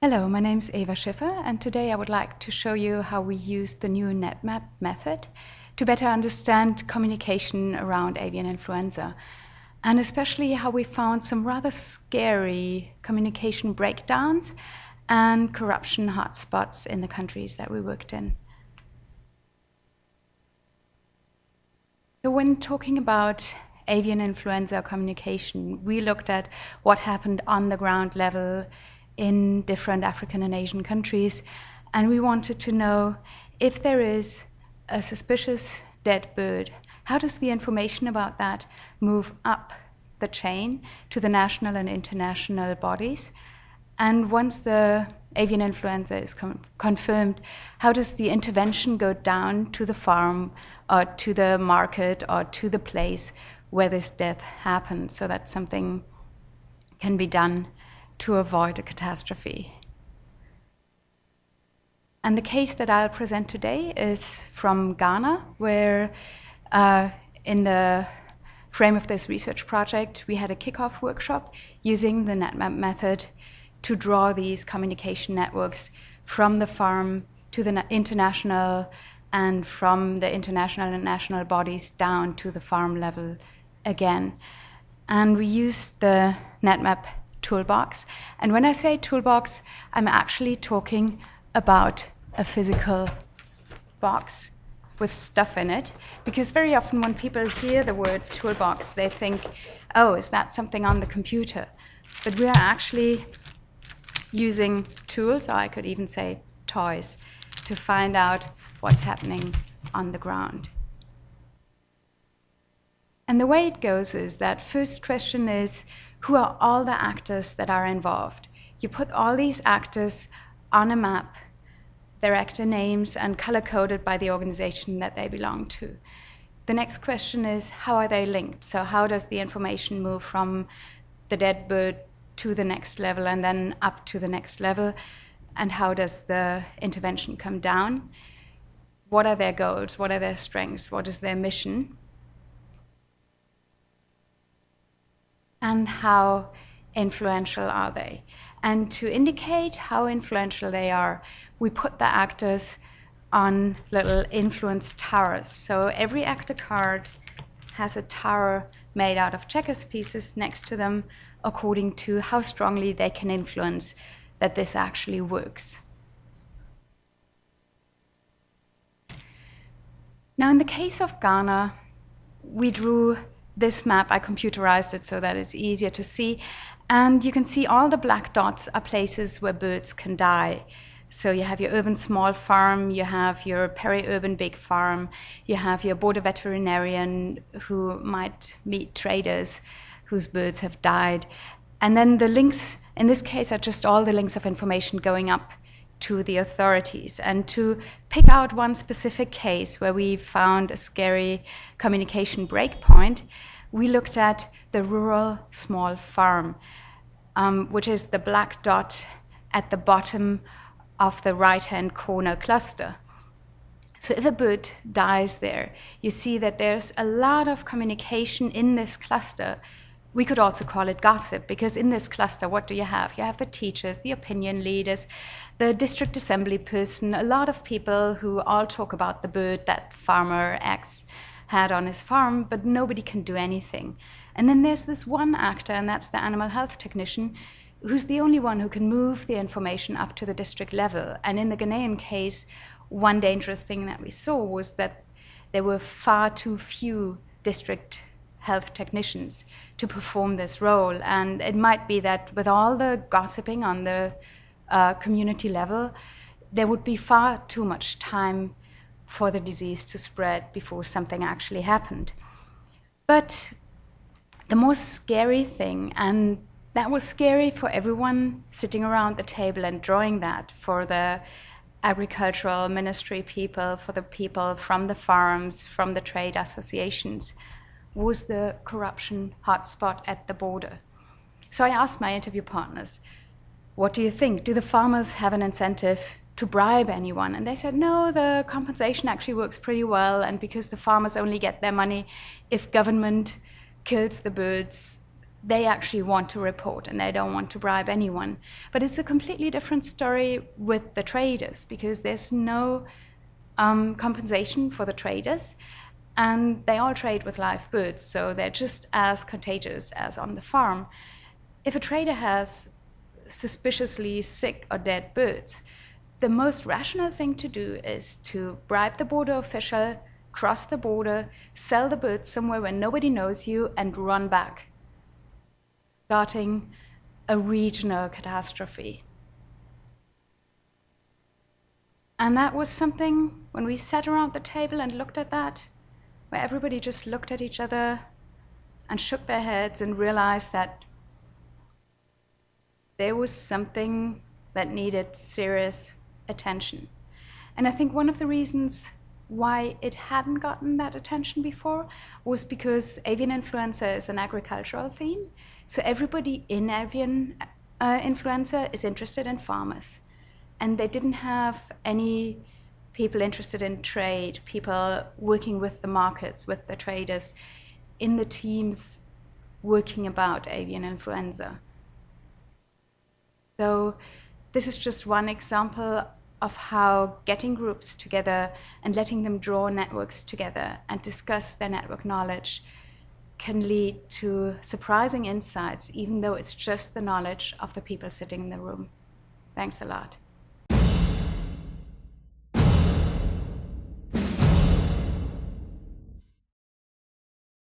Hello, my name is Eva Schiffer, and today I would like to show you how we use the new NetMap method to better understand communication around avian influenza, and especially how we found some rather scary communication breakdowns and corruption hotspots in the countries that we worked in. So when talking about avian influenza communication, we looked at what happened on the ground level in different African and Asian countries, and we wanted to know if there is a suspicious dead bird, how does the information about that move up the chain to the national and international bodies? And once the avian influenza is confirmed, how does the intervention go down to the farm or to the market or to the place where this death happens so that something can be done to avoid a catastrophe? And the case that I'll present today is from Ghana, where in the frame of this research project, we had a kickoff workshop using the NetMap method to draw these communication networks from the farm to the international and from the international and national bodies down to the farm level again. And we used the NetMap toolbox. And when I say toolbox, I'm actually talking about a physical box with stuff in it, because very often when people hear the word toolbox, they think, oh, is that something on the computer? But we are actually using tools, or I could even say toys, to find out what's happening on the ground. And the way it goes is that first question is, who are all the actors that are involved? You put all these actors on a map, their actor names, and color-coded by the organization that they belong to. The next question is, how are they linked? So how does the information move from the dead bird to the next level and then up to the next level? And how does the intervention come down? What are their goals? What are their strengths? What is their mission? And how influential are they? And to indicate how influential they are, we put the actors on little influence towers. So every actor card has a tower made out of checkers pieces next to them, according to how strongly they can influence that this actually works. Now, in the case of Ghana, we drew this map. I computerized it so that it's easier to see. And you can see all the black dots are places where birds can die. So you have your urban small farm, you have your peri-urban big farm, you have your border veterinarian who might meet traders whose birds have died. And then the links, in this case, are just all the links of information going up to the authorities. And to pick out one specific case where we found a scary communication breakpoint, we looked at the rural small farm, which is the black dot at the bottom of the right-hand corner cluster. So if a bird dies there, you see that there's a lot of communication in this cluster. We could also call it gossip, because in this cluster, what do you have? You have the teachers, the opinion leaders, the district assembly person, a lot of people who all talk about the bird that farmer X had on his farm, but nobody can do anything. And then there's this one actor, and that's the animal health technician, who's the only one who can move the information up to the district level. And in the Ghanaian case, one dangerous thing that we saw was that there were far too few district health technicians to perform this role. And it might be that with all the gossiping on the community level, there would be far too much time for the disease to spread before something actually happened. But the most scary thing, and that was scary for everyone sitting around the table and drawing that, for the agricultural ministry people, for the people from the farms, from the trade associations, was the corruption hotspot at the border. So I asked my interview partners, what do you think? Do the farmers have an incentive to bribe anyone? And they said, no, the compensation actually works pretty well, and because the farmers only get their money if government kills the birds, they actually want to report and they don't want to bribe anyone. But it's a completely different story with the traders, because there's no compensation for the traders, and they all trade with live birds, so they're just as contagious as on the farm. If a trader has suspiciously sick or dead birds, the most rational thing to do is to bribe the border official, cross the border, sell the birds somewhere where nobody knows you, and run back, starting a regional catastrophe. And that was something, when we sat around the table and looked at that, where everybody just looked at each other and shook their heads and realized that there was something that needed serious attention. And I think one of the reasons why it hadn't gotten that attention before was because avian influenza is an agricultural theme. So everybody in avian influenza is interested in farmers. And they didn't have any people interested in trade, people working with the markets, with the traders, in the teams working about avian influenza. So this is just one example of how getting groups together and letting them draw networks together and discuss their network knowledge can lead to surprising insights, even though it's just the knowledge of the people sitting in the room. Thanks a lot.